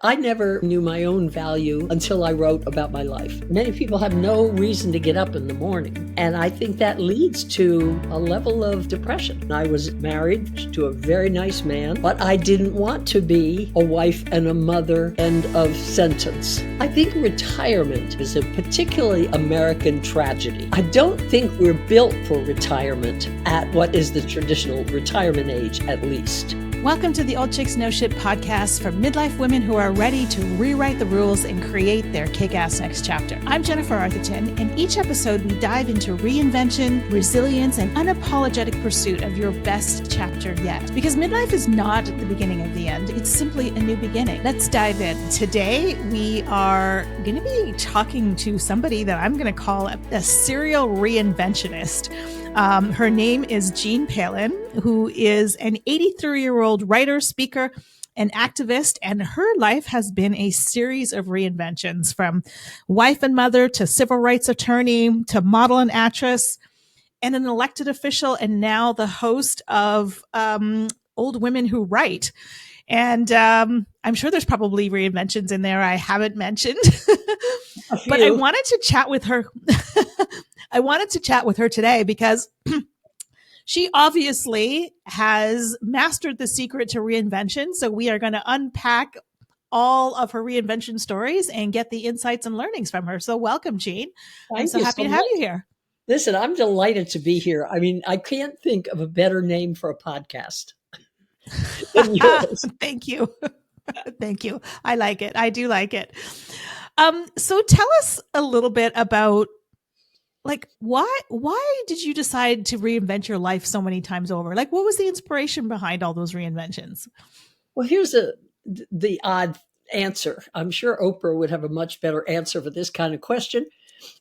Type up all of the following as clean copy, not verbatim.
I never knew my own value until I wrote about my life. Many people have no reason to get up in the morning, and I think that leads to a level of depression. I was married to a very nice man, but I didn't want to be a wife and a mother, end of sentence. I think retirement is a particularly American tragedy. I don't think we're built for retirement at what is the traditional retirement age, at least. Welcome to the Old Chicks No Shit podcast for midlife women who are ready to rewrite the rules and create their kick-ass next chapter. I'm Jennifer Arthurton, and each episode we dive into reinvention, resilience, and unapologetic pursuit of your best chapter yet. Because midlife is not the beginning of the end, it's simply a new beginning. Let's dive in. Today we are going to be talking to somebody that I'm going to call a serial reinventionist. Her name is Jean Peelen, who is an 83-year-old writer, speaker, and activist, and her life has been a series of reinventions, from wife and mother to civil rights attorney to model and actress and an elected official, and now the host of Old Women Who Write. And I'm sure there's probably reinventions in there I haven't mentioned, but I wanted to chat with her. I wanted to chat with her today because she obviously has mastered the secret to reinvention. So we are going to unpack all of her reinvention stories and get the insights and learnings from her. So welcome, Jean. I'm so happy to have you here. Listen, I'm delighted to be here. I mean, I can't think of a better name for a podcast than yours. Thank you. Thank you. I like it. I do like it. So tell us a little bit about, like, why did you decide to reinvent your life so many times over? Like, what was the inspiration behind all those reinventions? Well, here's the odd answer. I'm sure Oprah would have a much better answer for this kind of question.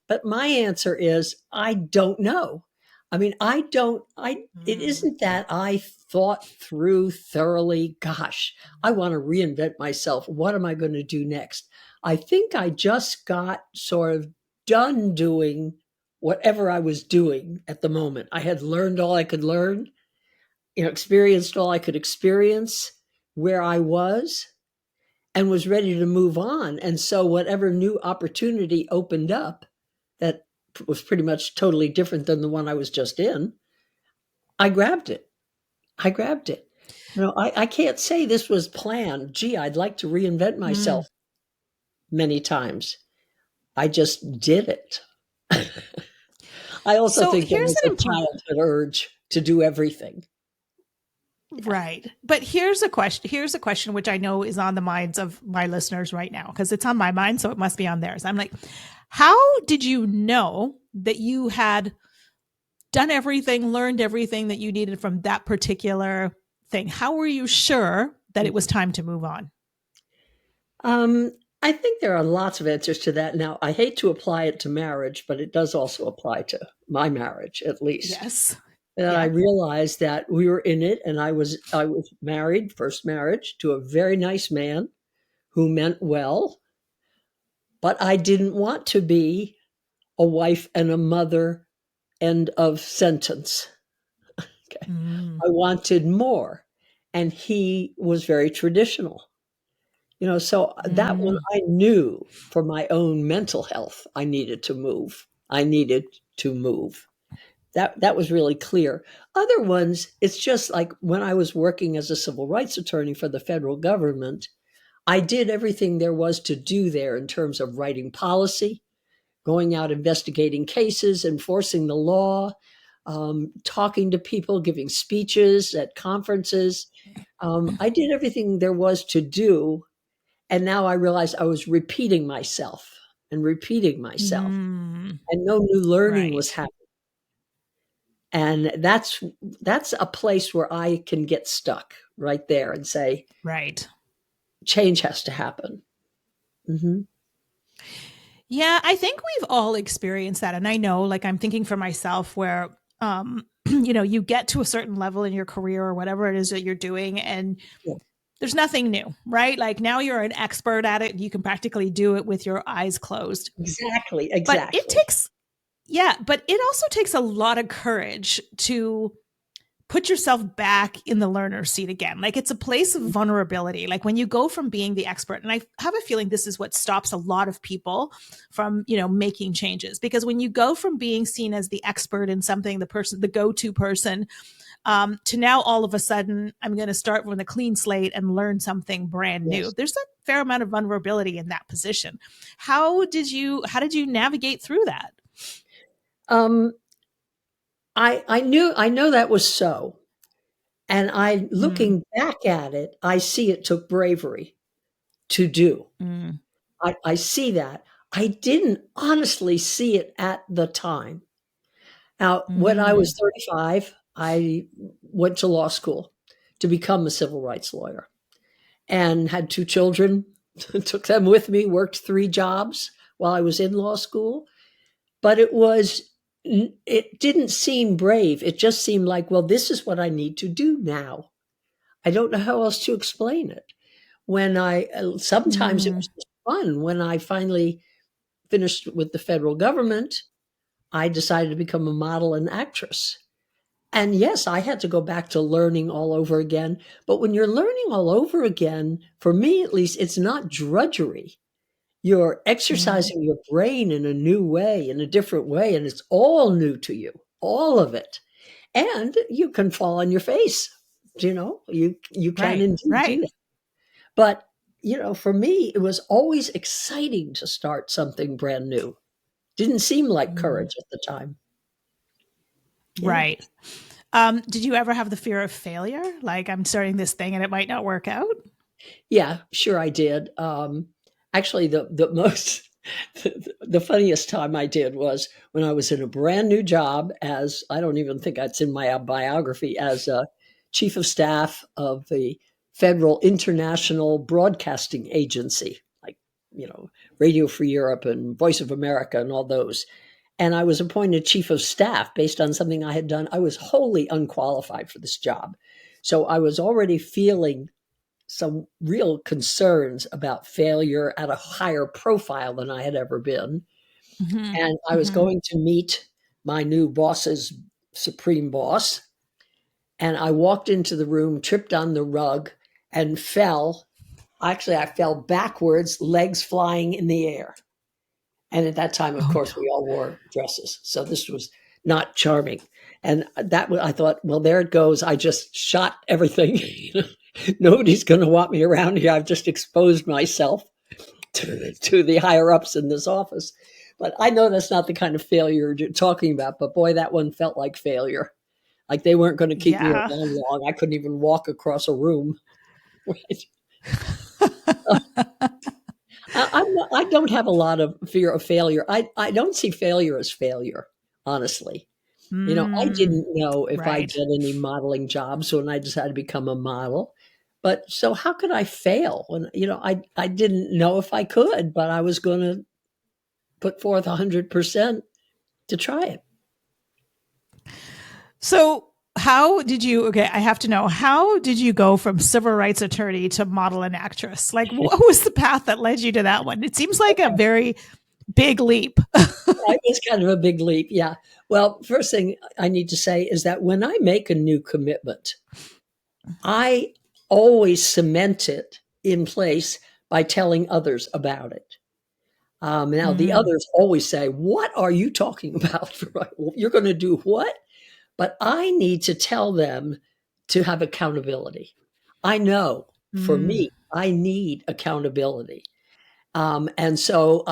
But my answer is, I don't know. I mean, it isn't that I thought through thoroughly, gosh, I want to reinvent myself. What am I going to do next? I think I just got sort of done doing whatever I was doing at the moment. I had learned all I could learn, experienced all I could experience where I was, and was ready to move on. And so whatever new opportunity opened up that was pretty much totally different than the one I was just in, I grabbed it. I can't say this was planned. Gee, I'd like to reinvent myself many times. I just did it. I also think there was a childhood urge to do everything. Right. But here's a question which I know is on the minds of my listeners right now, because it's on my mind, so it must be on theirs. I'm like, how did you know that you had done everything, learned everything that you needed from that particular thing? How were you sure that it was time to move on? I think there are lots of answers to that. Now, I hate to apply it to marriage, but it does also apply to my marriage, at least. Yes. And I realized that we were in it, and I was married, first marriage, to a very nice man who meant well, but I didn't want to be a wife and a mother, end of sentence. Okay. I wanted more, and he was very traditional. So that one I knew for my own mental health, I needed to move. That was really clear. Other ones, it's just like when I was working as a civil rights attorney for the federal government, I did everything there was to do there in terms of writing policy, going out investigating cases, enforcing the law, talking to people, giving speeches at conferences. I did everything there was to do. And now I realized I was repeating myself, and no new learning was happening. And that's a place where I can get stuck right there and say, right, change has to happen. Yeah, I think we've all experienced that. And I know, like, I'm thinking for myself where, you get to a certain level in your career or whatever it is that you're doing, and there's nothing new, right? Like, now you're an expert at it. You can practically do it with your eyes closed. Exactly. But it also takes a lot of courage to put yourself back in the learner's seat again. Like, it's a place of vulnerability. Like, when you go from being the expert, and I have a feeling this is what stops a lot of people from, making changes, because when you go from being seen as the expert in something, the go-to person, to now all of a sudden, I'm going to start with a clean slate and learn something brand new. Yes. There's a fair amount of vulnerability in that position. How did you navigate through that? I know that was so. And looking back at it, I see it took bravery to do. I see that. I didn't honestly see it at the time. Now, when I was 35, I went to law school to become a civil rights lawyer and had 2 children, took them with me, worked 3 jobs while I was in law school. But it didn't seem brave. It just seemed like, well, this is what I need to do now. I don't know how else to explain it. Sometimes it was just fun. When I finally finished with the federal government, I decided to become a model and actress. And yes, I had to go back to learning all over again. But when you're learning all over again, for me at least, it's not drudgery. You're exercising your brain in a new way, in a different way, and it's all new to you, all of it. And you can fall on your face, you can indeed do that. But, for me, it was always exciting to start something brand new. Didn't seem like courage at the time. Yeah. Right. Did you ever have the fear of failure? Like, I'm starting this thing and it might not work out? Yeah, sure I did. Actually, the funniest time I did was when I was in a brand new job as, I don't even think that's in my biography, as a chief of staff of the Federal International Broadcasting Agency, like, Radio Free Europe and Voice of America and all those. And I was appointed chief of staff based on something I had done. I was wholly unqualified for this job. So I was already feeling some real concerns about failure at a higher profile than I had ever been. And I was going to meet my new boss's supreme boss. And I walked into the room, tripped on the rug, and fell. Actually, I fell backwards, legs flying in the air. And at that time, of course, we all wore dresses. So this was not charming. And I thought, well, there it goes. I just shot everything. Nobody's going to want me around here. I've just exposed myself to the higher ups in this office. But I know that's not the kind of failure you're talking about. But boy, that one felt like failure. Like they weren't going to keep me around long. I couldn't even walk across a room. Right? I don't have a lot of fear of failure. I don't see failure as failure, honestly. I didn't know if I'd get any modeling jobs when I decided to become a model. But so how could I fail when, I didn't know if I could, but I was going to put forth 100% to try it. So how did you, I have to know, how did you go from civil rights attorney to model and actress? Like, what was the path that led you to that one? It seems like a very big leap. It was kind of a big leap. Yeah. Well, first thing I need to say is that when I make a new commitment, I always cement it in place by telling others about it. Now, the others always say, what are you talking about? You're going to do what? But I need to tell them to have accountability. I know for me, I need accountability. And so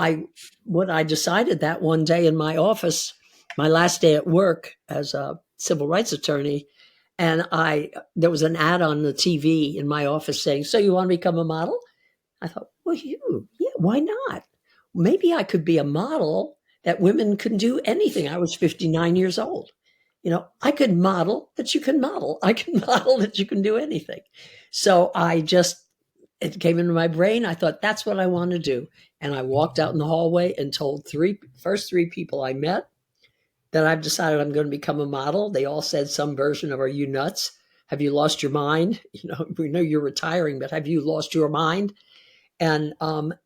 when I decided that one day in my office, my last day at work as a civil rights attorney, and there was an ad on the TV in my office saying, so you want to become a model? I thought, well, yeah, why not? Maybe I could be a model that women can do anything. I was 59 years old. I could model that you can model. I can model that you can do anything. So it came into my brain. I thought, that's what I want to do. And I walked out in the hallway and told first three people I met that I've decided I'm going to become a model. They all said some version of, are you nuts? Have you lost your mind? We know you're retiring, but have you lost your mind? And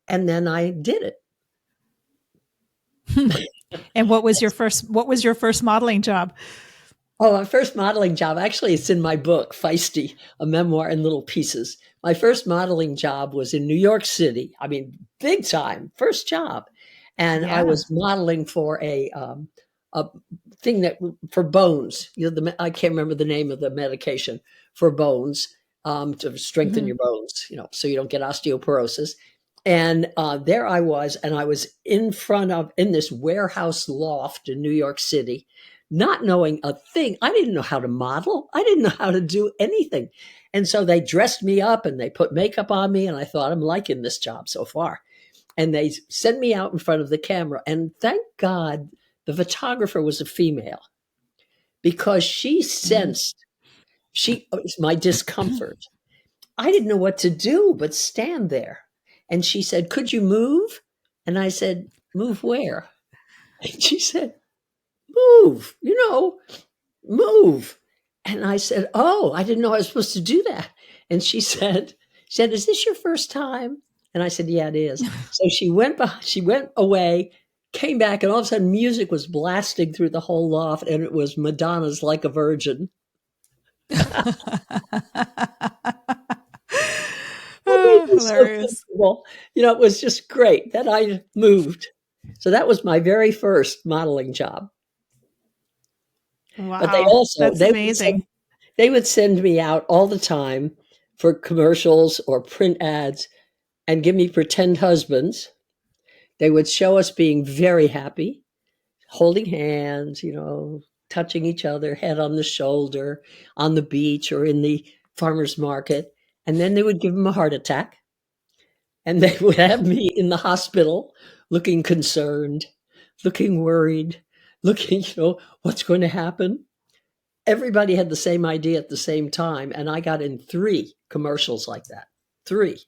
then I did it. And what was your first modeling job? Oh, my first modeling job, actually, it's in my book, Feisty, a memoir in little pieces. My first modeling job was in New York City. I mean, big time, first job. And I Yeah. was modeling for a thing that for bones. I can't remember the name of the medication for bones to strengthen Mhm. your bones, so you don't get osteoporosis. And there I was, and I was in this warehouse loft in New York City, not knowing a thing. I didn't know how to model. I didn't know how to do anything. And so they dressed me up and they put makeup on me. And I thought, I'm liking this job so far. And they sent me out in front of the camera. And thank God the photographer was a female, because she Mhm. sensed my discomfort. I didn't know what to do but stand there. And she said, "Could you move?" And I said, "Move where?" And she said, "Move, move." And I said, "Oh, I didn't know I was supposed to do that." And she said, "Is this your first time?" And I said, "Yeah, it is." So she went away, came back, and all of a sudden music was blasting through the whole loft, and it was Madonna's Like a Virgin. That made Oh, me so hilarious. comfortable. It was just great that I moved. So that was my very first modeling job. But they Wow, also that's amazing. they would send me out all the time for commercials or print ads and give me pretend husbands. They would show us being very happy, holding hands, touching each other, head on the shoulder, on the beach or in the farmer's market. And then they would give them a heart attack, and they would have me in the hospital looking concerned, looking worried, looking, what's going to happen? Everybody had the same idea at the same time, and I got in 3 commercials like that. 3.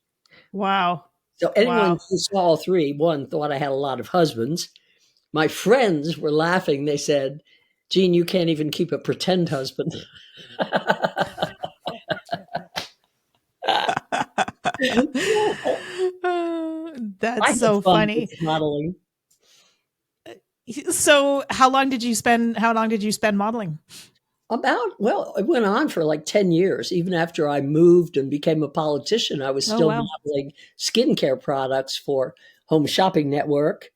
Wow. So anyone Wow. who saw all 3, one, thought I had a lot of husbands. My friends were laughing. They said, "Jean, you can't even keep a pretend husband." I That's had so fun with funny. modeling. So, how long did you spend modeling? It went on for like 10 years. Even after I moved and became a politician, I was Oh, still wow. modeling skincare products for Home Shopping Network.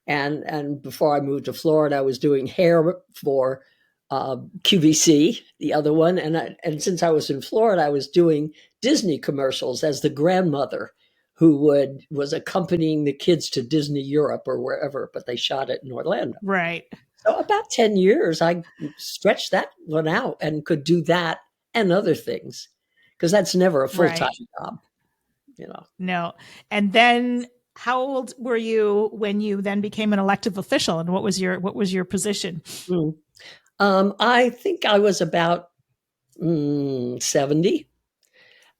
And before I moved to Florida, I was doing hair for QVC, the other one. And since I was in Florida, I was doing Disney commercials as the grandmother who was accompanying the kids to Disney Europe or wherever, but they shot it in Orlando. Right. So about 10 years, I stretched that one out and could do that and other things, because that's never a full-time Right. job. No. And then how old were you when you then became an elective official, and what was your position? Mm. I think I was about 70,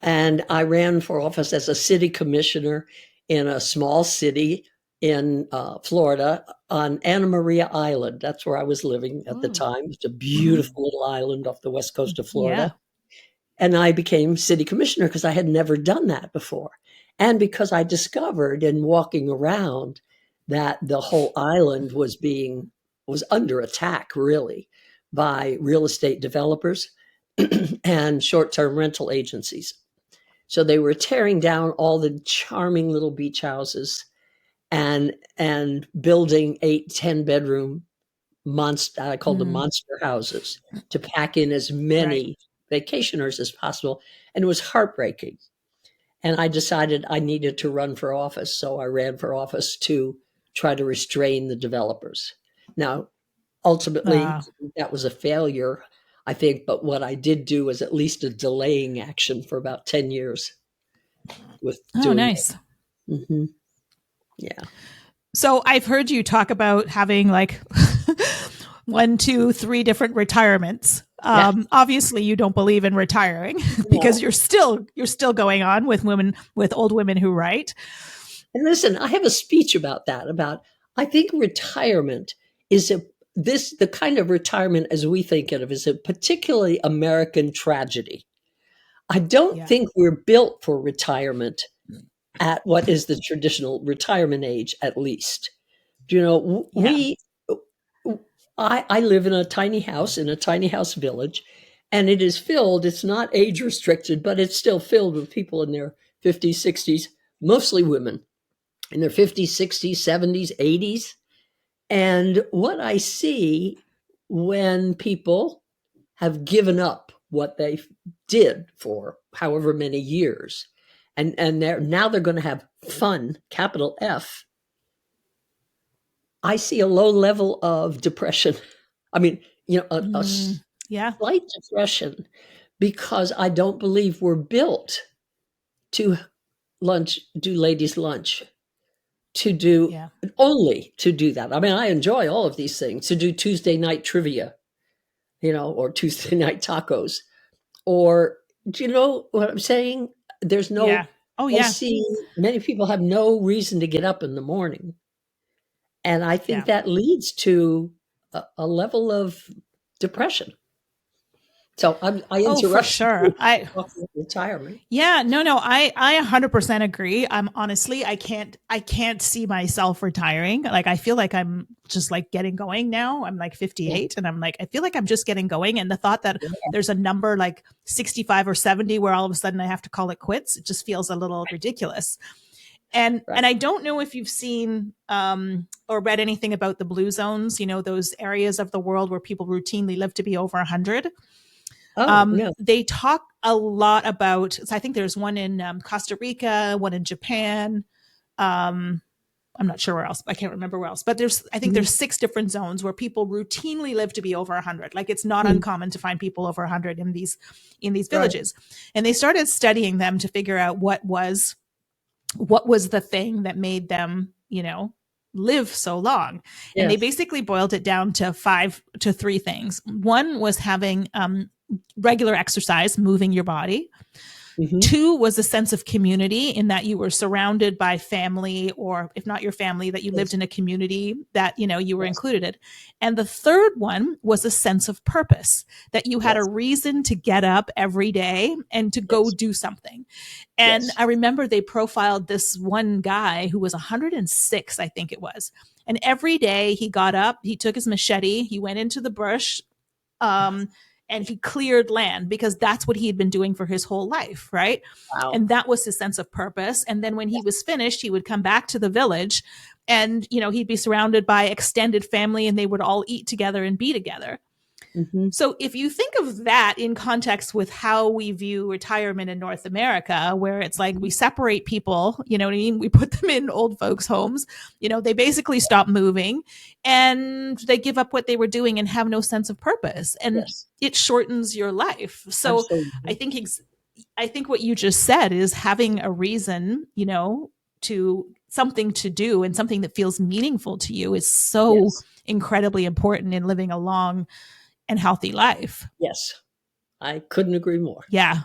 and I ran for office as a city commissioner in a small city in Florida on Anna Maria Island. That's where I was living at the Mm. time. It's a Mhm. beautiful little island off the west coast of Florida. Yeah. And I became city commissioner because I had never done that before. And because I discovered in walking around that the whole island was under attack, really, by real estate developers and short-term rental agencies. So they were tearing down all the charming little beach houses and building 8, 10-bedroom monster, I called them Mm. monster houses, to pack in as Right. many vacationers as possible, and it was heartbreaking. And I decided I needed to run for office, so I ran for office to try to restrain the developers. Now, ultimately, Ah. that was a failure, I think, but what I did do was at least a delaying action for about 10 years with Oh, doing nice. it. Mhm. Yeah. So I've heard you talk about having like 1, 2, 3 different retirements. Yeah. Obviously, you don't believe in retiring because No. you're still going on with old women who write. And listen, I have a speech about that, about I think retirement is the kind of retirement as we think of is a particularly American tragedy. I don't Yeah. think we're built for retirement at what is the traditional retirement age, at least. Yeah. We I live in a tiny house village, and it is filled. It's not age restricted, but it's still filled with people in their 50s, 60s, mostly women in their 50s, 60s, 70s, 80s. And what I see when people have given up what they did for however many years, and they're going to have fun, capital F, I see a low level of depression. I mean, a slight depression, because I don't believe we're built to do ladies' lunch, to do only to do that. I mean, I enjoy all of these things, to do Tuesday night trivia, or Tuesday night tacos, or do you know what I'm saying? There's no, I see many people have no reason to get up in the morning. And I think that leads to a level of depression. So I interrupt. For sure. Retirement. Yeah, no, I 100% agree. I'm honestly, I can't see myself retiring. Like, I feel like I'm just like getting going now. I'm like 58 and I'm like, I feel like I'm just getting going. And the thought that there's a number like 65 or 70 where all of a sudden I have to call it quits, it just feels a little ridiculous. And I don't know if you've seen or read anything about the blue zones, those areas of the world where people routinely live to be over 100. No. They talk a lot about, so I think there's one in Costa Rica, one in Japan. I'm not sure where else. I can't remember where else, but I think there's 6 different zones where people routinely live to be over 100. Like, it's not uncommon to find people over 100 in these villages. And they started studying them to figure out what was the thing that made them, live so long. And they basically boiled it down to 3 things. One was having regular exercise, moving your body. 2 was a sense of community, in that you were surrounded by family, or if not your family, that you lived in a community that, you were included in. And the 3rd one was a sense of purpose, that you had a reason to get up every day and to go do something. And I remember they profiled this one guy who was 106, I think it was. And every day he got up, he took his machete, he went into the bush, and he cleared land, because that's what he had been doing for his whole life, right? Wow. And that was his sense of purpose. And then when he was finished, he would come back to the village, and, he'd be surrounded by extended family, and they would all eat together and be together. So if you think of that in context with how we view retirement in North America, where it's like we separate people, you know what I mean? We put them in old folks' homes, they basically stop moving, and they give up what they were doing and have no sense of purpose, and it shortens your life. So absolutely. I think what you just said is having a reason, to something to do and something that feels meaningful to you is so incredibly important in living a long and healthy life. Yes. I couldn't agree more. Yeah.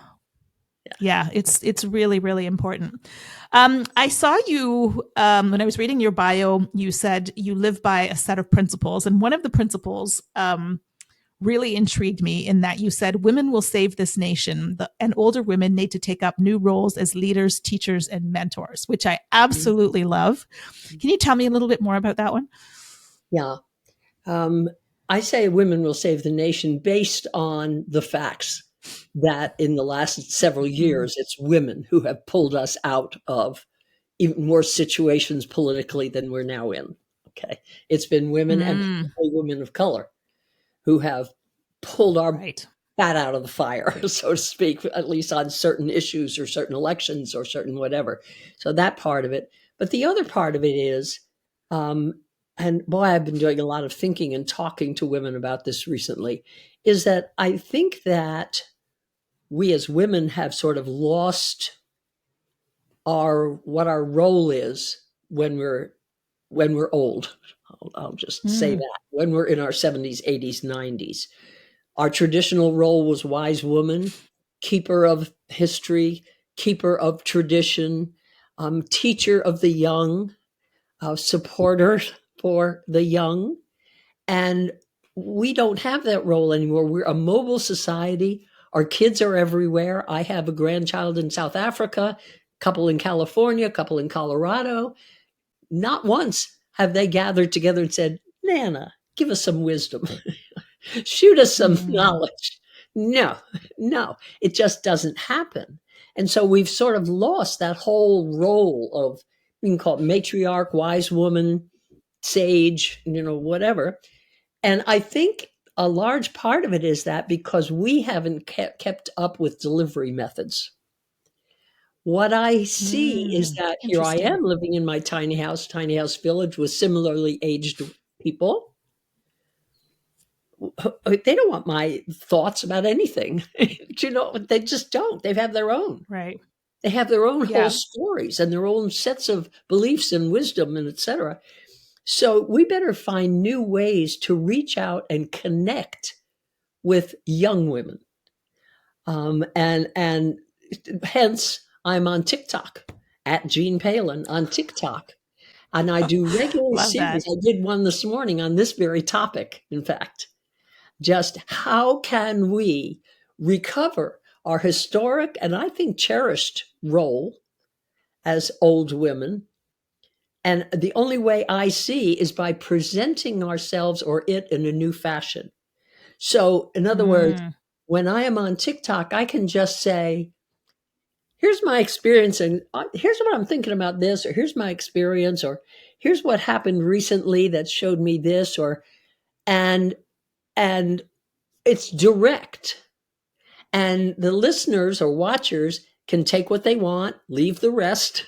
It's really, really important. I saw you, when I was reading your bio, you said you live by a set of principles. And one of the principles, really intrigued me, in that you said women will save this nation, and older women need to take up new roles as leaders, teachers, and mentors, which I absolutely love. Can you tell me a little bit more about that one? Yeah. I say women will save the nation based on the facts that in the last several years, it's women who have pulled us out of even worse situations politically than we're now in. Okay. It's been women and women of color who have pulled our fat out of the fire, so to speak, at least on certain issues or certain elections or certain whatever. So that part of it. But the other part of it is, and boy, I've been doing a lot of thinking and talking to women about this recently, is that I think that we as women have sort of lost what our role is when we're old. I'll just say that. When we're in our 70s, 80s, 90s. Our traditional role was wise woman, keeper of history, keeper of tradition, teacher of the young, supporter for the young. And we don't have that role anymore. We're a mobile society. Our kids are everywhere. I have a grandchild in South Africa, a couple in California, a couple in Colorado. Not once have they gathered together and said, Nana, give us some wisdom, shoot us some knowledge. No, it just doesn't happen. And so we've sort of lost that whole role of, we can call it matriarch, wise woman, sage, whatever. And I think a large part of it is that because we haven't kept up with delivery methods. What I see is that here I am living in my tiny house village with similarly aged people. They don't want my thoughts about anything. They just don't. They have their own. Right. They have their own whole stories and their own sets of beliefs and wisdom and etc. So we better find new ways to reach out and connect with young women. And hence I'm on TikTok at Jean Peelen on TikTok. And I do regular series. I did one this morning on this very topic, in fact. Just how can we recover our historic and I think cherished role as old women? And the only way I see is by presenting ourselves or it in a new fashion. So in other words, when I am on TikTok, I can just say, here's my experience and here's what I'm thinking about this, or here's my experience, or here's what happened recently that showed me this, and it's direct. And the listeners or watchers can take what they want, leave the rest,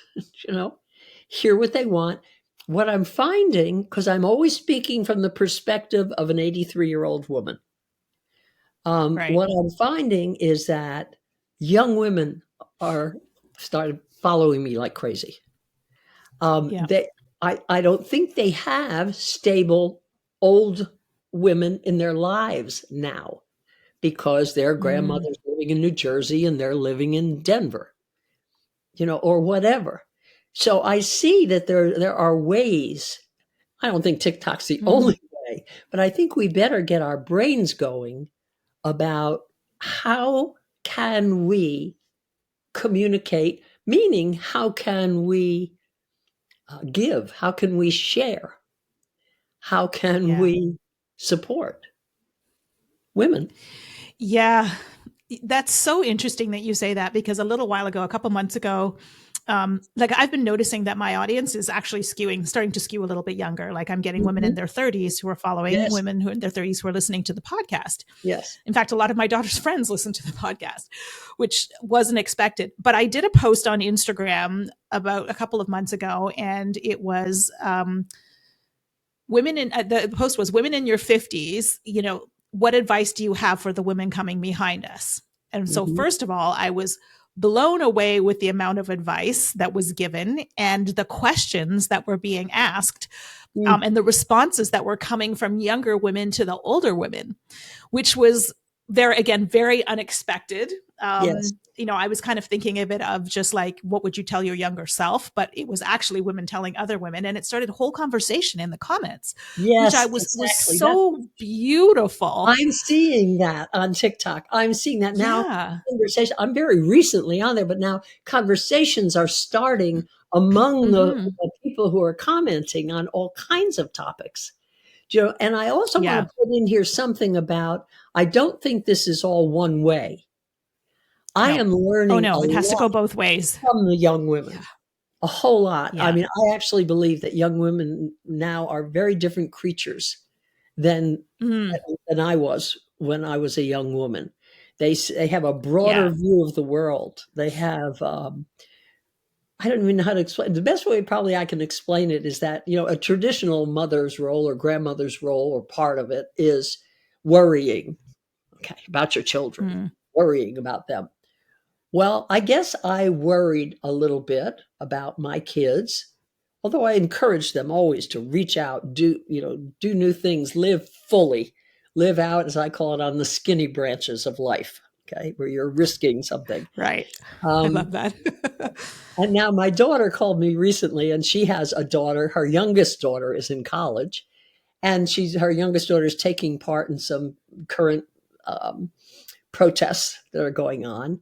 hear what they want. What I'm finding, because I'm always speaking from the perspective of an 83-year-old woman, what I'm finding is that young women are started following me like crazy. I don't think they have stable old women in their lives now because their grandmother's living in New Jersey and they're living in Denver, or whatever. So I see that there are ways. I don't think TikTok's the only way, but I think we better get our brains going about how can we communicate, meaning how can we give, how can we share, how can we support women. Yeah, that's so interesting that you say that, because a little while ago, a couple months ago, I've been noticing that my audience is actually starting to skew a little bit younger. Like I'm getting women in their 30s who are following women who in their 30s who are listening to the podcast. Yes. In fact, a lot of my daughter's friends listen to the podcast, which wasn't expected. But I did a post on Instagram about a couple of months ago, and it was the post was women in your 50s, what advice do you have for the women coming behind us? And so first of all, I was blown away with the amount of advice that was given and the questions that were being asked and the responses that were coming from younger women to the older women, which was very unexpected. Yes. I was kind of thinking of it of just like, what would you tell your younger self? But it was actually women telling other women. And it started a whole conversation in the comments, which I was so beautiful. I'm seeing that on TikTok. I'm seeing that now. Conversation. I'm very recently on there, but now conversations are starting among the people who are commenting on all kinds of topics. And I also want to put in here something about, I don't think this is all one way. I am learning. It has to go both ways from the young women. A whole lot. I mean, I actually believe that young women now are very different creatures than I was when I was a young woman. They have a broader view of the world. They have, I don't even know how to explain. The best way probably I can explain it is that, a traditional mother's role or grandmother's role or part of it is worrying, about your children, worrying about them. Well, I guess I worried a little bit about my kids, although I encouraged them always to reach out, do new things, live fully, live out, as I call it, on the skinny branches of life, where you're risking something. Right. I love that. And now my daughter called me recently, and she has a daughter. Her youngest daughter is in college, and her youngest daughter is taking part in some current protests that are going on.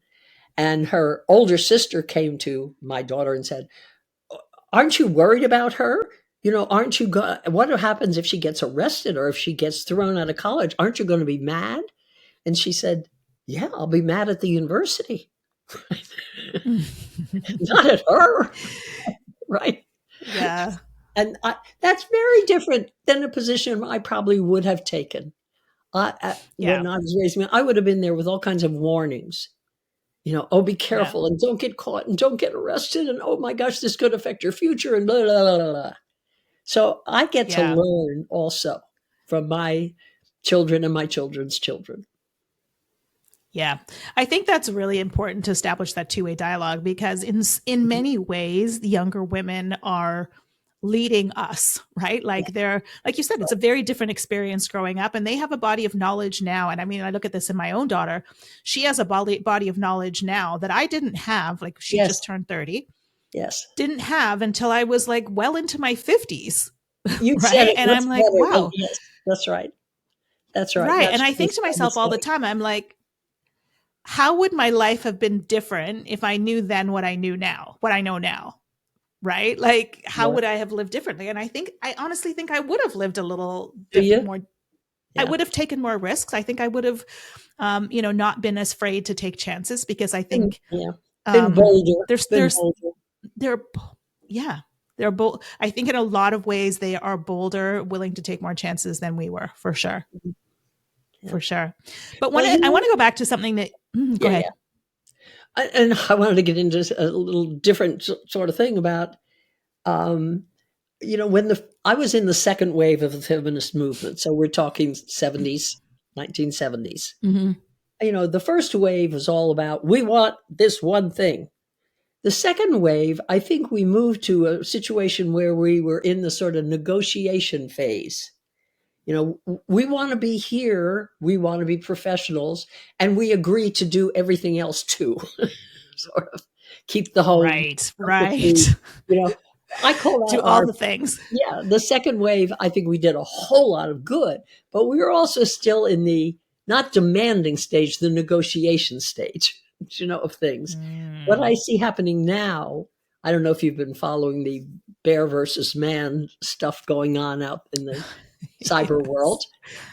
And her older sister came to my daughter and said, aren't you worried about her? aren't you what happens if she gets arrested or if she gets thrown out of college? Aren't you going to be mad? And she said, yeah, I'll be mad at the university. Not at her. Right. Yeah. And that's very different than a position I probably would have taken. When I was raising, I would have been there with all kinds of warnings. Oh, be careful and don't get caught and don't get arrested. And oh my gosh, this could affect your future and blah, blah, blah, blah. So I get to learn also from my children and my children's children. Yeah, I think that's really important to establish that two-way dialogue, because in many ways, the younger women are leading us, right? Like they're, like you said, it's a very different experience growing up, and they have a body of knowledge now. And I mean, I look at this in my own daughter. She has a body of knowledge now that I didn't have. Like she just turned 30. Yes. Didn't have until I was like well into my 50s. You right. Said it and I'm like, better. wow. Yes, that's right. That's right. Right. That's and I think to myself all the time, I'm like, how would my life have been different if I knew then what I know now? Right? Like, how would I have lived differently? And I honestly think I would have lived a little bit more. I would have taken more risks. I think I would have, not been as afraid to take chances, because I think been bolder. They're bold. I think in a lot of ways they are bolder, willing to take more chances than we were, for sure. Yeah. For sure. But I want to go back to something that, go ahead. Yeah. And I wanted to get into a little different sort of thing about, when I was in the second wave of the feminist movement. So we're talking 1970s. Mm-hmm. The first wave was all about, we want this one thing. The second wave, I think we moved to a situation where we were in the sort of negotiation phase. We want to be here, we want to be professionals, and we agree to do everything else too. Sort of keep the home. Right. I call that do all the things. Yeah. The second wave, I think we did a whole lot of good, but we were also still in the not demanding stage, the negotiation stage, of things. What I see happening now, I don't know if you've been following the bear versus man stuff going on out in the cyber world.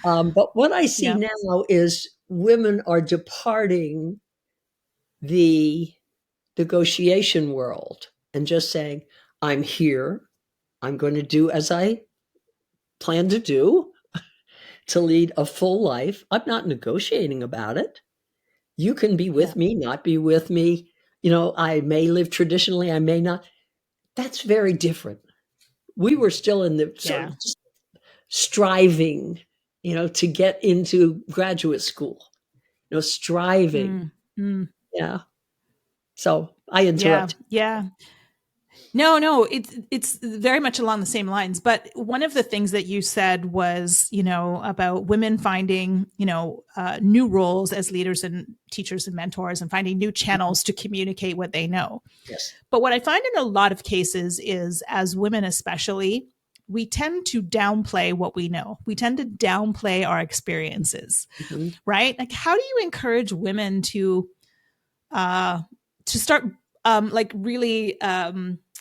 But what I see now is women are departing the negotiation world and just saying, I'm here. I'm going to do as I plan to do, to lead a full life. I'm not negotiating about it. You can be with me, not be with me. I may live traditionally, I may not. That's very different. We were still in the sort of striving, to get into graduate school, striving. Yeah. So I interrupt. Yeah. No, it's very much along the same lines. But one of the things that you said was, about women finding, new roles as leaders and teachers and mentors, and finding new channels to communicate what they know. Yes. But what I find in a lot of cases is, as women especially, we tend to downplay what we know. We tend to downplay our experiences, right? Like, how do you encourage women to start really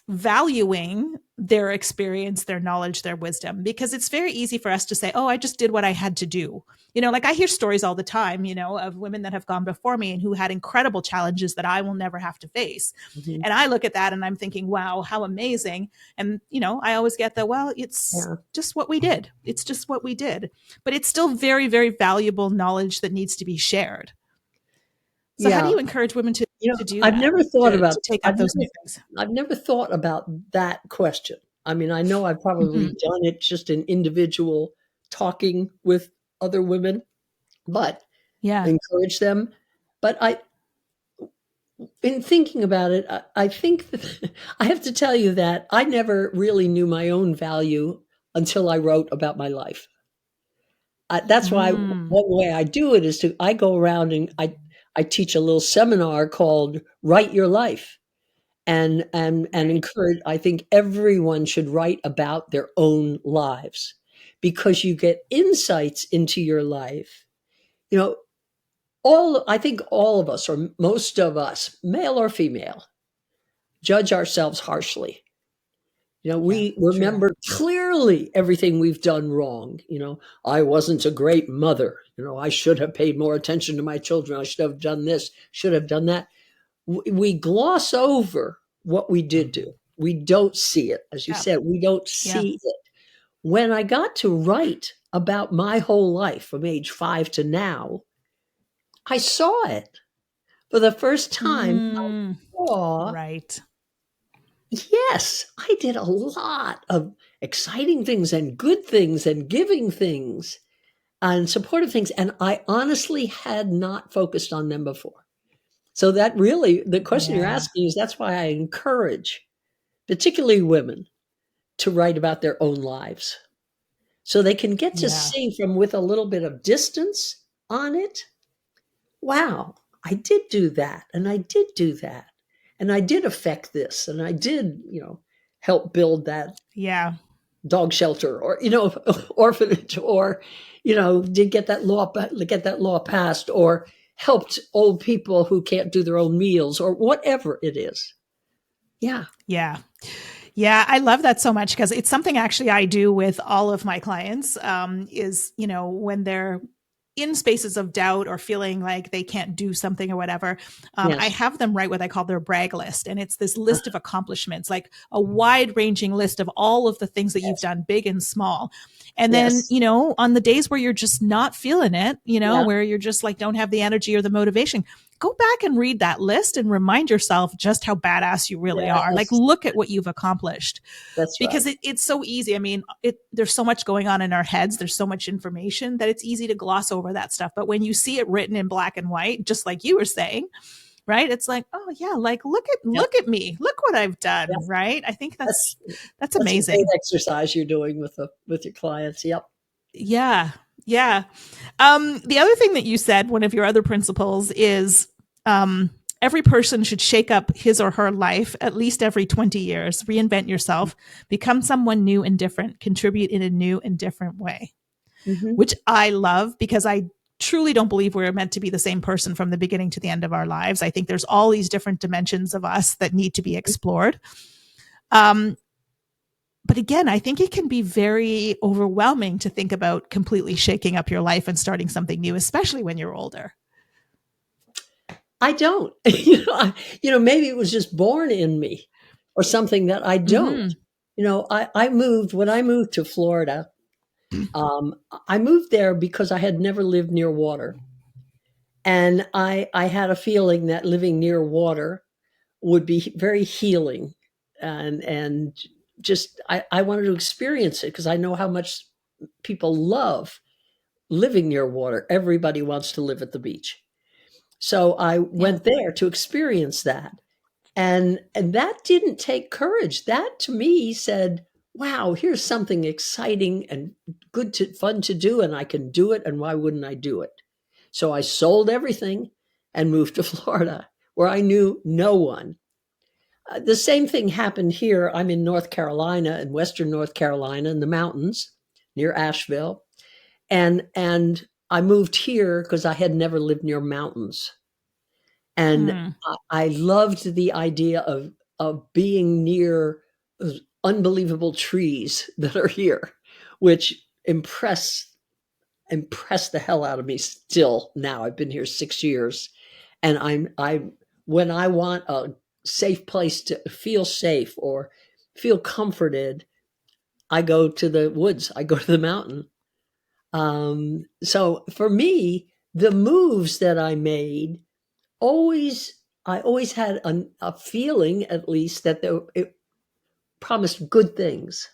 valuing their experience, their knowledge, their wisdom? Because it's very easy for us to say, oh, I just did what I had to do. Like I hear stories all the time, of women that have gone before me and who had incredible challenges that I will never have to face. And I look at that and I'm thinking, wow, how amazing. And, I always get that, well, it's just what we did. It's just what we did. But it's still very, very valuable knowledge that needs to be shared. So how do you encourage women to do that? I've never thought about to take up those new things. I've never thought about that question. I mean, I know I've probably done it just in individual talking with other women, but encourage them. But in thinking about it, I think that I have to tell you that I never really knew my own value until I wrote about my life. That's why one way I do it is I go around and I teach a little seminar called Write Your Life, and encourage, I think everyone should write about their own lives, because you get insights into your life. I think all of us, or most of us, male or female, judge ourselves harshly. Yeah, We true. remember clearly everything we've done wrong. I wasn't a great mother. I should have paid more attention to my children. I should have done this, should have done that. We gloss over what we did do. We don't see it. As you Yeah. said, we don't Yeah. see it. When I got to write about my whole life from age 5 to now, I saw it. For the first time, I Mm, saw, right. yes, I did a lot of exciting things and good things and giving things and supportive things. And I honestly had not focused on them before. So that really, the question you're Yeah. asking is that's why I encourage, particularly women, to write about their own lives. So they can get to Yeah. see from with a little bit of distance on it. Wow, I did do that. And I did do that. And I did affect this. And I did, help build that Yeah. dog shelter or, orphanage or, did get that law passed or helped old people who can't do their own meals or whatever it is. Yeah. Yeah. Yeah, I love that so much because it's something actually I do with all of my clients is, when they're in spaces of doubt or feeling like they can't do something or whatever, I Yes. have them write what I call their brag list. And it's this list of accomplishments, like a wide ranging list of all of the things that you've Yes. done, big and small. And then, Yes. on the days where you're just not feeling it, Yeah. where you're just like, don't have the energy or the motivation, go back and read that list and remind yourself just how badass you really are. Like, Yes. look at what you've accomplished That's because right. it's so easy. I mean, there's so much going on in our heads. There's so much information that it's easy to gloss over that stuff. But when you see it written in black and white, just like you were saying, right? It's like, oh yeah, like Yep. look at me, look what I've done, Yep. right? I think That's that's that's a great amazing. exercise you're doing with your clients. Yep. Yeah, yeah. The other thing that you said, one of your other principles is um, every person should shake up his or her life at least every 20 years, reinvent yourself, become someone new and different, contribute in a new and different way, Mm-hmm. which I love because I truly don't believe we're meant to be the same person from the beginning to the end of our lives. I think there's all these different dimensions of us that need to be explored. Um, but again, I think it can be very overwhelming to think about completely shaking up your life and starting something new, especially when you're older. I don't. Maybe it was just born in me or something that I don't. Mm-hmm. I moved when I moved to Florida. I moved there because I had never lived near water. And I had a feeling that living near water would be very healing and just I wanted to experience it because I know how much people love living near water. Everybody wants to live at the beach. So I Yeah. went there to experience that. And that didn't take courage. That to me said, wow, here's something exciting and fun to do and I can do it and why wouldn't I do it? So I sold everything and moved to Florida where I knew no one. The same thing happened here. I'm in North Carolina, in Western North Carolina, in the mountains near Asheville, and I moved here because I had never lived near mountains, and Mm. I loved the idea of being near those unbelievable trees that are here, which impress the hell out of me still now. I've been here 6 years, and I when I want a safe place to feel safe or feel comforted, I go to the woods. I go to the mountain. So for me, the moves that I made always, I always had a feeling, at least, that it promised good things.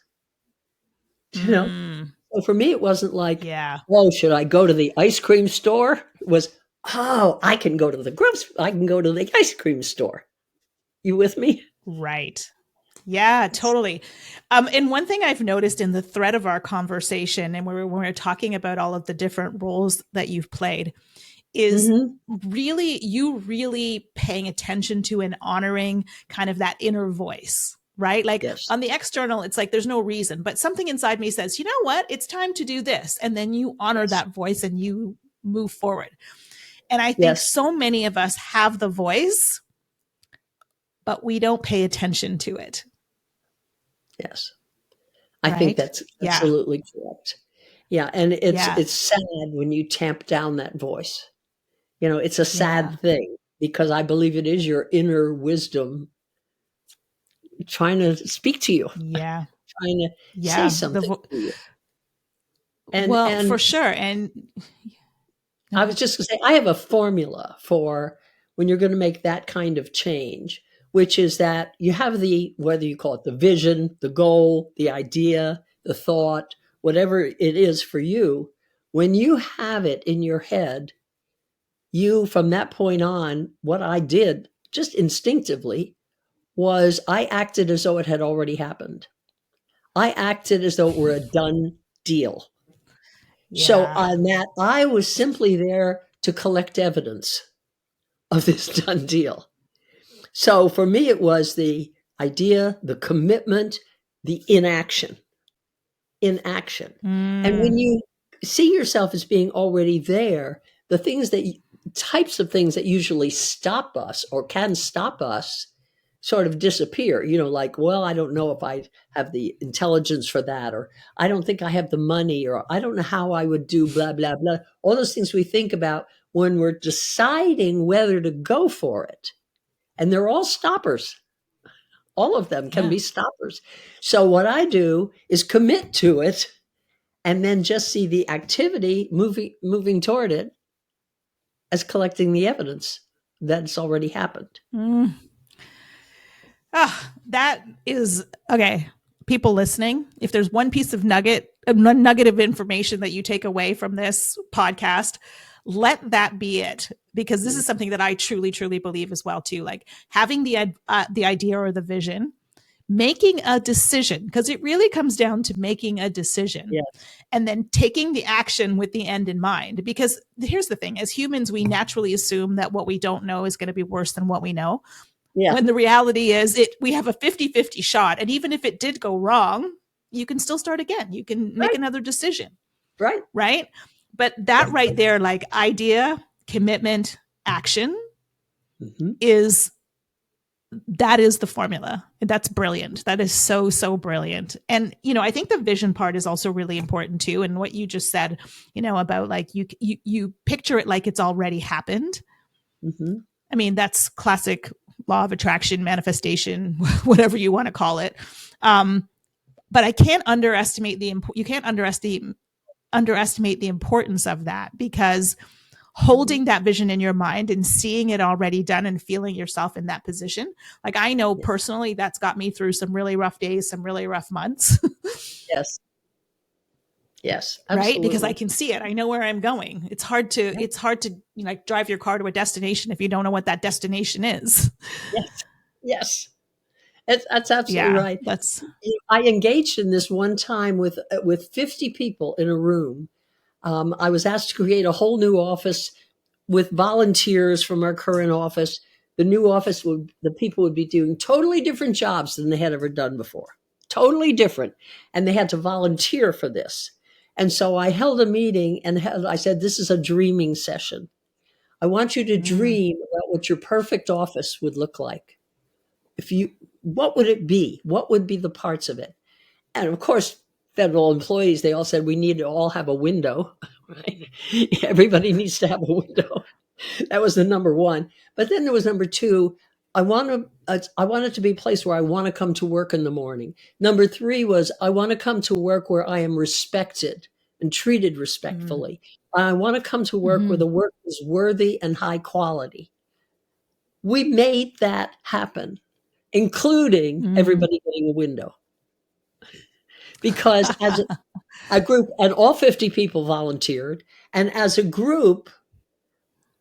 You know, Mm. so for me, it wasn't like, Yeah. "Oh, should I go to the ice cream store?" It was, "Oh, I can go to the ice cream store." You with me? Right. Yeah, totally. And one thing I've noticed in the thread of our conversation, and when we're talking about all of the different roles that you've played, is Mhm. really paying attention to and honoring kind of that inner voice, right? Like Yes. on the external, it's like there's no reason, but something inside me says, you know what? It's time to do this. And then you honor Yes. that voice and you move forward. And I think Yes. so many of us have the voice, but we don't pay attention to it. Yes. I think right? that's Yeah. absolutely correct. Yeah, and Yeah. it's sad when you tamp down that voice. It's a Yeah. sad thing because I believe it is your inner wisdom trying to speak to you, Yeah. trying to say Yeah. something to you. Well, for And sure. And go I was ahead. just gonna say, I have a formula for when you're gonna make that kind of change, which is that you have whether you call it the vision, the goal, the idea, the thought, whatever it is for you, when you have it in your head, from that point on, what I did just instinctively was I acted as though it had already happened. I acted as though it were a done deal. So Yeah. on that, I was simply there to collect evidence of this done deal. So for me, it was the idea, the commitment, the inaction. And when Mm, you see yourself as being already there, the types of things that usually stop us or can stop us sort of disappear. Like, well, I don't know if I have the intelligence for that, or I don't think I have the money, or I don't know how I would do blah, blah, blah. All those things we think about when we're deciding whether to go for it. And they're all stoppers. All of them can yeah. be stoppers. So what I do is commit to it and then just see the activity moving toward it as collecting the evidence that it's already happened. Mm. Ah, that is okay. People listening, if there's one piece of nugget of information that you take away from this podcast, let that be it. Because this is something that I truly, truly believe as well too. Like having the idea or the vision, making a decision, because it really comes down to making a decision, Yeah, and then taking the action with the end in mind. Because here's the thing: as humans, we naturally assume that what we don't know is going to be worse than what we know, yeah, when the reality is we have a 50-50 shot, and even if it did go wrong, you can still start again, you can make right, another decision, right. right? But that right there, like idea, commitment, action, Mm-hmm. is that is the formula. That's brilliant. That is so, so brilliant. And I think the vision part is also really important too, and what you just said, about like you picture it like it's already happened. Mm-hmm. I mean, that's classic law of attraction, manifestation, whatever you want to call it. But I can't underestimate you can't underestimate the importance of that, because Mm-hmm. holding that vision in your mind and seeing it already done and feeling yourself in that position. Like I know Yeah. personally that's got me through some really rough days, some really rough months, Yes, yes, right? Because I absolutely. can see it. I know where I'm going. Yeah. It's hard to like drive your car to a destination if you don't know what that destination is. Yes, yes. That's absolutely Yeah, right. that's I engaged in this one time with 50 people in a room. I was asked to create a whole new office with volunteers from our current office. The new office the people would be doing totally different jobs than they had ever done before, totally different. And they had to volunteer for this. And so I held a meeting and I said, this is a dreaming session. I want you to mm, dream about what your perfect office would look like. What would it be? What would be the parts of it? And of course, federal employees, they all said we need to all have a window, right? Everybody needs to have a window. That was the number one. But then there was number two. I want it to be a place where I want to come to work in the morning. Number three was I want to come to work where I am respected and treated mm, respectfully. I want to come to work where mm-hmm, the work is worthy and high quality. We made that happen, including mm. everybody getting a window. Because as a group, and all 50 people volunteered, and as a group,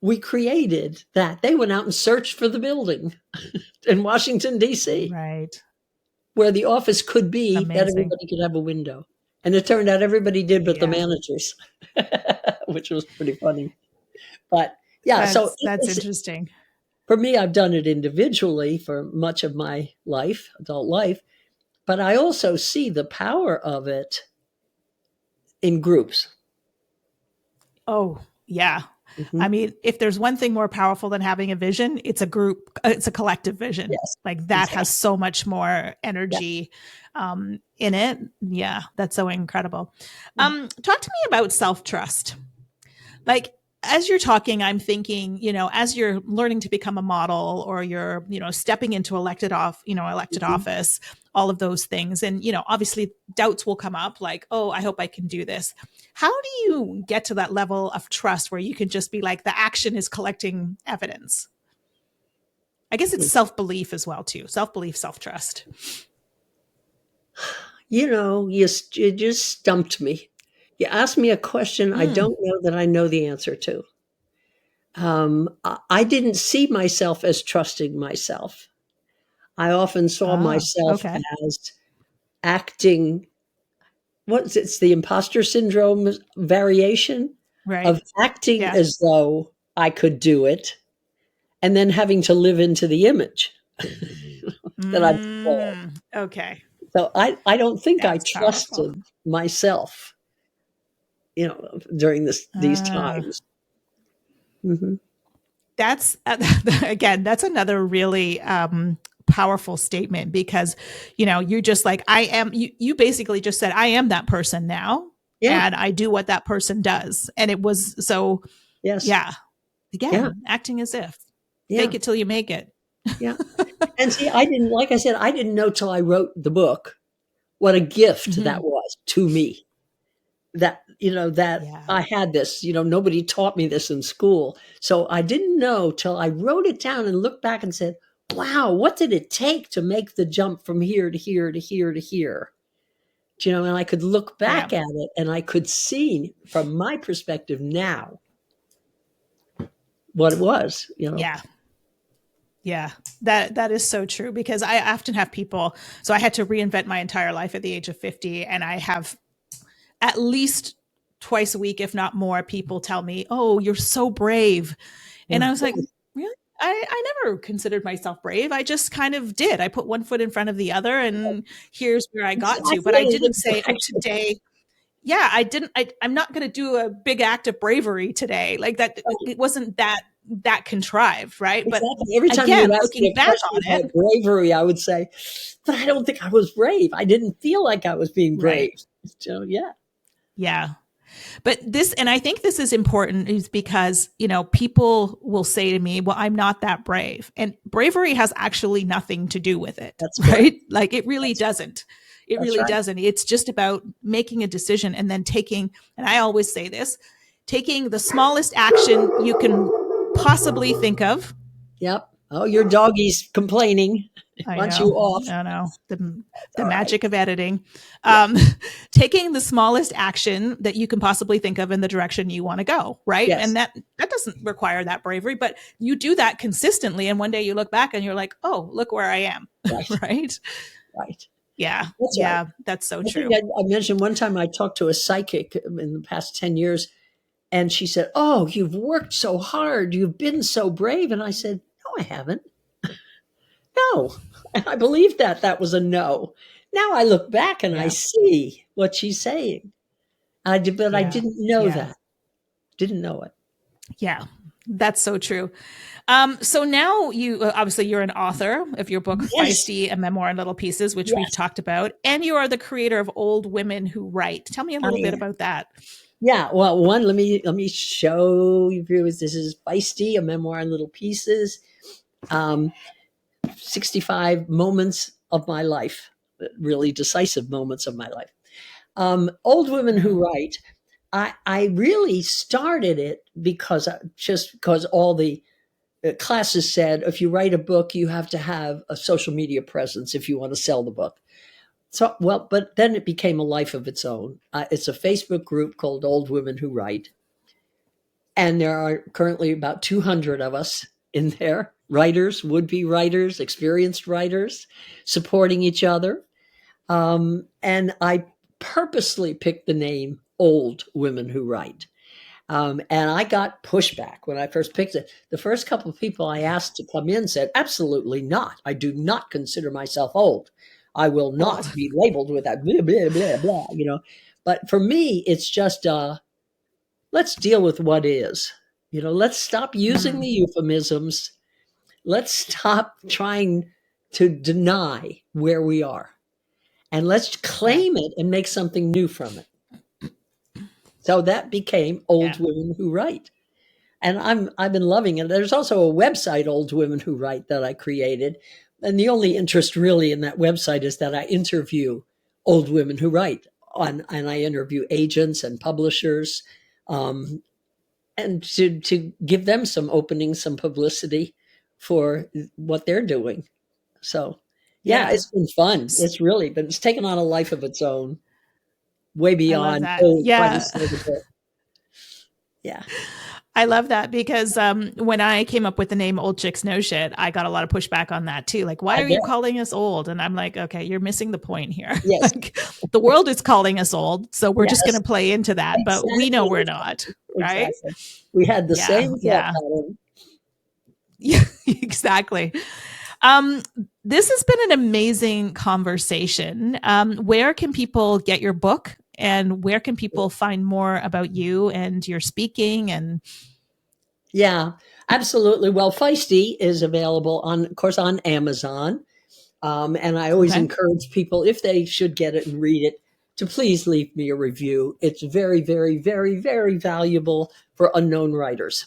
we created that. They went out and searched for the building in Washington, D.C., Right. where the office could be that Amazing. everybody could have a window. And it turned out everybody did but the Yeah. managers, which was pretty funny. But yeah, so That's interesting. for me, I've done it individually for much of my life, adult life, but I also see the power of it in groups. Oh, yeah. Mm-hmm. I mean, if there's one thing more powerful than having a vision, it's a collective vision. Yes, Like that exactly. has so much more energy in it. Yeah, that's so incredible. Talk to me about self-trust. Like, as you're talking, I'm thinking, as you're learning to become a model, or you're, stepping into elected Mm-hmm. office, all of those things. And, obviously doubts will come up, like, oh, I hope I can do this. How do you get to that level of trust where you can just be like, the action is collecting evidence? I guess it's self-belief as well, too. Self-belief, self-trust. You just stumped me. You asked me a question I don't know that I know the answer to. I didn't see myself as trusting myself. I often saw myself Okay. as acting. It's the imposter syndrome variation Right. of acting Yeah. as though I could do it, and then having to live into the image that I perform. Okay. So I don't think I That's powerful. trusted myself, during these Uh, times. Hmm. that's again, that's another really powerful statement, because you're just like, I am, you basically just said, I am that person now, Yeah. and I do what that person does. And it was so, Yes. yeah, Yeah. again, acting as if, Yeah. fake it till you make it. Yeah. And see, like I said, I didn't know till I wrote the book what a gift Mm-hmm. that was to me. That Yeah. I had this. Nobody taught me this in school, so I didn't know till I wrote it down and looked back and said, "Wow, what did it take to make the jump from here to here to here to here?" And I could look Yeah. back at it and I could see from my perspective now what it was. Yeah. Yeah, that is so true, because I often have people. So I had to reinvent my entire life at the age of 50, and I have at least twice a week, if not more, people tell me, "Oh, you're so brave," and Yeah. I was like, "Really? I never considered myself brave. I just kind of did. I put one foot in front of the other, and here's where I got to. But I Exactly. didn't say, oh, today." Yeah, I didn't. I'm not going to do a big act of bravery today. Like that, it wasn't that contrived, right? But Exactly. Every time you again, would ask me looking a back question on it, about bravery, I would say, "But I don't think I was brave. I didn't feel like I was being right? brave." So yeah. Yeah. But this, and I think this is important, is because, people will say to me, well, I'm not that brave. And bravery has actually nothing to do with it, That's correct. right? Like it really That's doesn't. It that's really right. doesn't. It's just about making a decision and then taking, and I always say this, taking the smallest action you can possibly think of. Yep. Oh, your doggy's complaining. I Wants you know, off. I know That's the all right. magic of editing. Yeah. Um, taking the smallest action that you can possibly think of in the direction you want to go, right? Yes. And that doesn't require that bravery, but you do that consistently, and one day you look back and you're like, oh, look where I am, Right. right? Right. Yeah, That's right. yeah, that's so I think true. I mentioned one time I talked to a psychic in the past 10 years, and she said, "Oh, you've worked so hard. You've been so brave." And I said, "No, I haven't. No." And I believed that was a no. Now I look back and I Yeah, see what she's saying. But I yeah, didn't know yeah, that. Didn't know it. yeah. That's so true. So now you obviously you're an author of your book Yes. Feisty, a memoir in little pieces, which we've Yes. talked about, and you are the creator of Old Women Who Write. Tell me a I little bit am. about that. Yeah. Well, let me show you viewers. This is Feisty, a memoir in little pieces. 65 moments of my life, really decisive moments of my life. Old Women Who Mm. Write. I really started it because all the classes said if you write a book, you have to have a social media presence if you want to sell the book. So, well, but then it became a life of its own. It's a Facebook group called Old Women Who Write. And there are currently about 200 of us in there, writers, would-be writers, experienced writers, supporting each other. And I purposely picked the name Old Women Who Write. And I got pushback when I first picked it. The first couple of people I asked to come in said, "Absolutely not. I do not consider myself old. I will not Old. be labeled with that blah, blah, blah, blah." But for me, it's just, let's deal with what is. Let's stop using the euphemisms. Let's stop trying to deny where we are, and let's claim it and make something new from it. So that became Old Women Who Write. And I've been loving it. There's also a website, Old Women Who Write, that I created. And the only interest really in that website is that I interview old women who write and I interview agents and publishers, and to give them some openings, some publicity for what they're doing. So yeah, it's been fun. It's taken on a life of its own, way beyond. Yeah. I love that because when I came up with the name Old Chicks Know Shit, I got a lot of pushback on that too. Like, why are you calling us old? And I'm like, okay, you're missing the point here. Yes. Like, the world is calling us old. So we're just going to play into that, but we know we're not, right? Exactly. We had the same pattern. Yeah, exactly. This has been an amazing conversation. Where can people get your book? And where can people find more about you and your speaking? And yeah, absolutely. Well, Feisty is available of course, on Amazon. And I always encourage people, if they should get it and read it, to please leave me a review. It's very, very, very, very valuable for unknown writers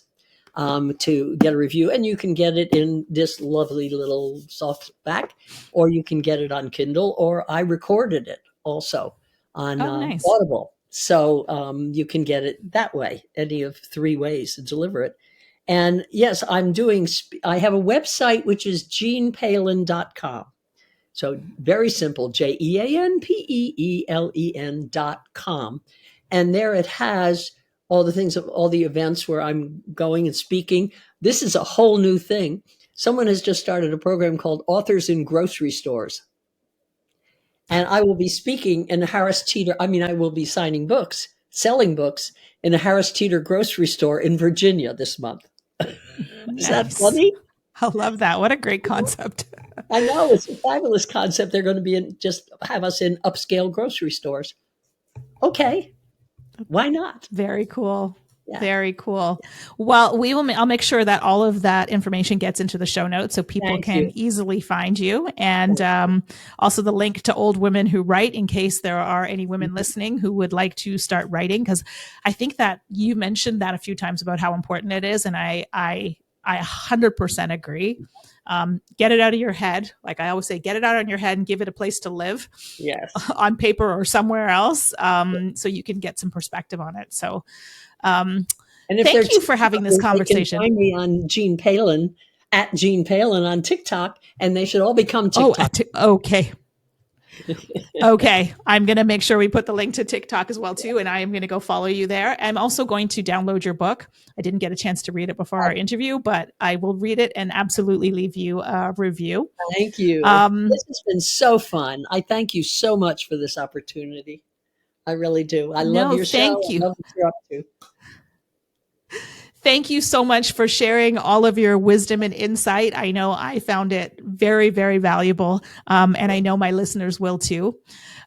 to get a review. And you can get it in this lovely little softback, or you can get it on Kindle, or I recorded it also on Audible. So you can get it that way, any of three ways to deliver it. And yes, I have a website, which is jeanpeelen.com. So very simple, JeanPeelen.com. And there it has all the things, of all the events where I'm going and speaking. This is a whole new thing. Someone has just started a program called Authors in Grocery Stores. And I will be speaking in a Harris Teeter. I will be signing books, selling books in a Harris Teeter grocery store in Virginia this month. Is that funny? I love that. What a great concept. I know, it's a fabulous concept. They're going to be just have us in upscale grocery stores. Okay. Why not? Very cool. Yeah. Very cool. Well, I'll make sure that all of that information gets into the show notes so people can easily find you. And also the link to Old Women Who Write, in case there are any women listening who would like to start writing. Because I think that you mentioned that a few times about how important it is. And I 100% agree. Get it out of your head. Like I always say, get it out on your head and give it a place to live. Yes. On paper or somewhere else. So you can get some perspective on it. So and thank you for having this conversation. They can find me on Jean Peelen, at Jean Peelen on TikTok, and they should all become TikTok. Okay. Okay. I'm going to make sure we put the link to TikTok as well too. And I am going to go follow you there. I'm also going to download your book. I didn't get a chance to read it before our interview, but I will read it and absolutely leave you a review. Thank you. This has been so fun. I thank you so much for this opportunity. I really do. I love your show. Thank you. I love what you're up to. Thank you so much for sharing all of your wisdom and insight. I know I found it very, very valuable. And I know my listeners will too.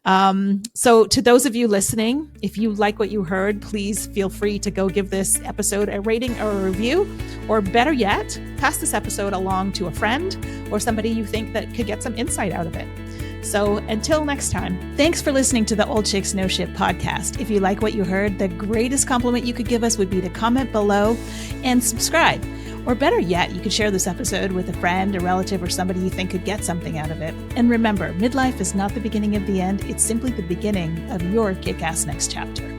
So to those of you listening, if you like what you heard, please feel free to go give this episode a rating or a review, or better yet, pass this episode along to a friend or somebody you think that could get some insight out of it. So until next time, thanks for listening to the Old Chicks Know Shit podcast. If you like what you heard, the greatest compliment you could give us would be to comment below and subscribe. Or better yet, you could share this episode with a friend, a relative, or somebody you think could get something out of it. And remember, midlife is not the beginning of the end. It's simply the beginning of your kick-ass next chapter.